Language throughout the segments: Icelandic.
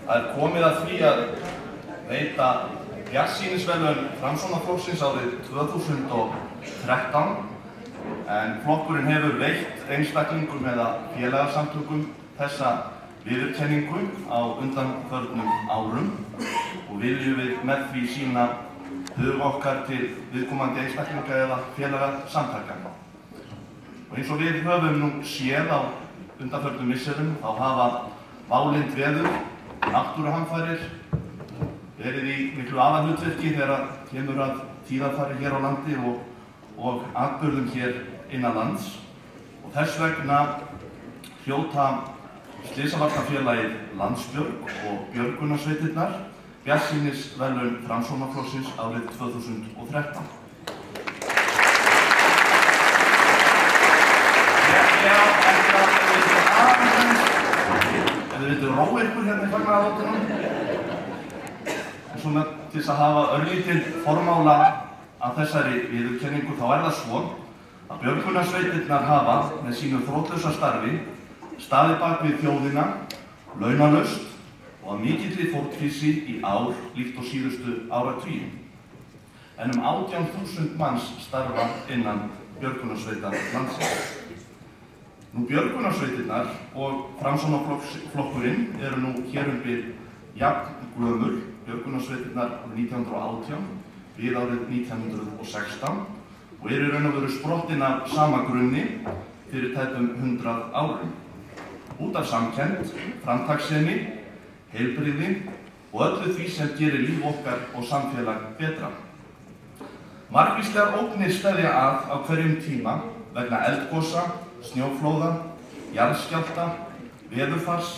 Það komið að því að veita bjartsýnisverðlaun Framsóknarflokksins árið 2013 en flokkurinn hefur veitt einstaklingum eða félagasamtökum þessa viðurkenningu á undanförnum árum og viljum við með því sýna hug okkar til viðkomandi einstaklinga eða félagasamtaka. Og eins og við höfum nú séð á undanförnum misserum þá hafa válynd veður, náttúruhamfarir verið í miklu aðalhlutverki þegar kemur að tíðarfari hér á landi og atburðum hér innan lands. Og þess vegna hljóta Slysavarnafélagið Landsbjörg og björgunarsveitirnar bjartsýnisverðlaun Framsóknarflokksins árið 2013. Ef þið viltu róa ykkur hérna í fagnaðarlátunum. En svona til þess að hafa örlítið formála af þessari viðurkenningu þá það svo að björgunarsveitirnar hafa með sínu þrotlausa starfi staðið bak við þjóðina, launalaust og að mikilli fórnfýsi í ár líkt og síðustu áratugi. En 18.000 manns starfa innan björgunarsveita landsins. Nú björgunarsveitirnar og Framsóknarflokkurinn eru nú hér bil jafn gömul, björgunarsveitirnar árið 1918 við árið 1916 og eru í raun og veru sprottin af sama grunni fyrir tæpum 100 árum. Út af samkennd, framtakssemi, heilbrigði og öllu því sem gerir líf okkar og samfélag betra. Margvíslegar ógnir steðja að á hverjum tíma vegna eldgosa, snjóflóða, jarðskjálfta, veðurfars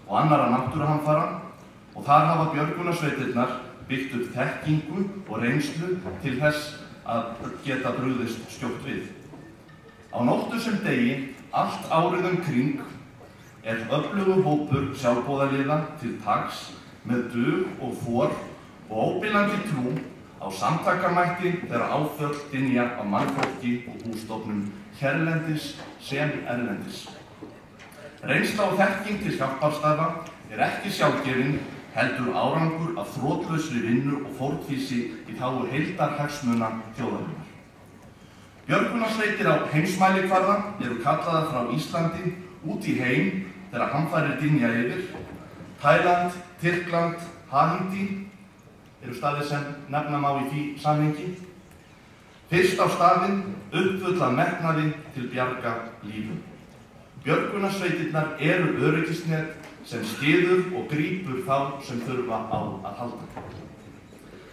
og annarra náttúruhamfara og þar hafa björgunarsveitirnar byggt upp þekkingu og reynslu til þess að geta brugðist skjótt við. Á nóttu sem degi, allt árið kring, öflugur hópur sjálfboðaliða til taks með dug og for og óbilandi trú á samtakamætti þegar áföll dynja á mannfólki og bústofnum hérlendis sem erlendis. Reynsla og þekking til hjálparstarfa ekki sjálfgefin, heldur árangur af þrotlausri vinnu og fórnfýsi í þágu heildarhagsmuna þjóðarinnar. Björgunarsveitir á heimsmælikvarða eru kallaðar frá Íslandi út í heim þegar hamfarir dynja yfir. Tæland, Tyrkland, Haítí eru staðir sem nefna má í því samhengi. Fyrst á staðinn uppfull af metnaði til bjarga lífum. Björgunarsveitirnar eru öryggisnet sem styður og grípur þá sem þurfa á að halda.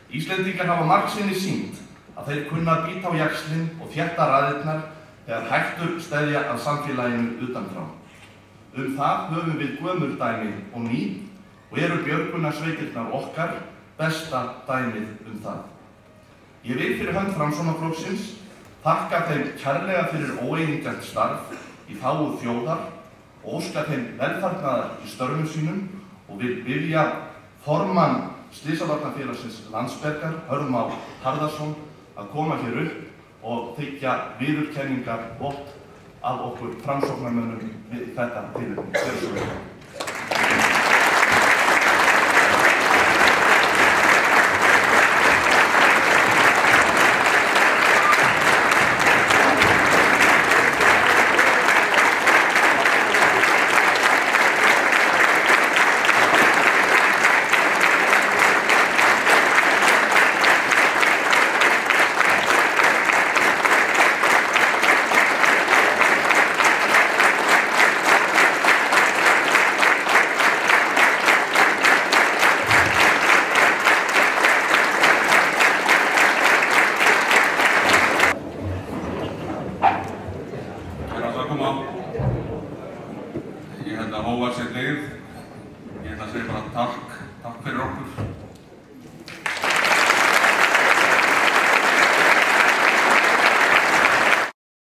Íslendingar hafa margsinnis sýnt að þeir kunna að bíta á jaxlinn og þétta raðirnar þegar hættur steðja að samfélaginu utanfrá. Það höfum við gömul dæmi og ný og eru björgunarsveitirnar okkar besta dæmið það. Ég vil fyrir hönd Framsóknarflokksins þakka þeim kærlega fyrir óeigingjarnt starf í þágu þjóðar og óska þeim velfarnaðar í störfum sínum og vil biðja formann Slysavarnafélagsins Landsbjargar, Hörð Má Harðarson, að koma hér upp og þiggja viðurkenningarvott af okkur Framsóknarmönnum við þetta tilefni. Ég held að hófa sér leið. Ég ætla að segja bara takk fyrir okkur.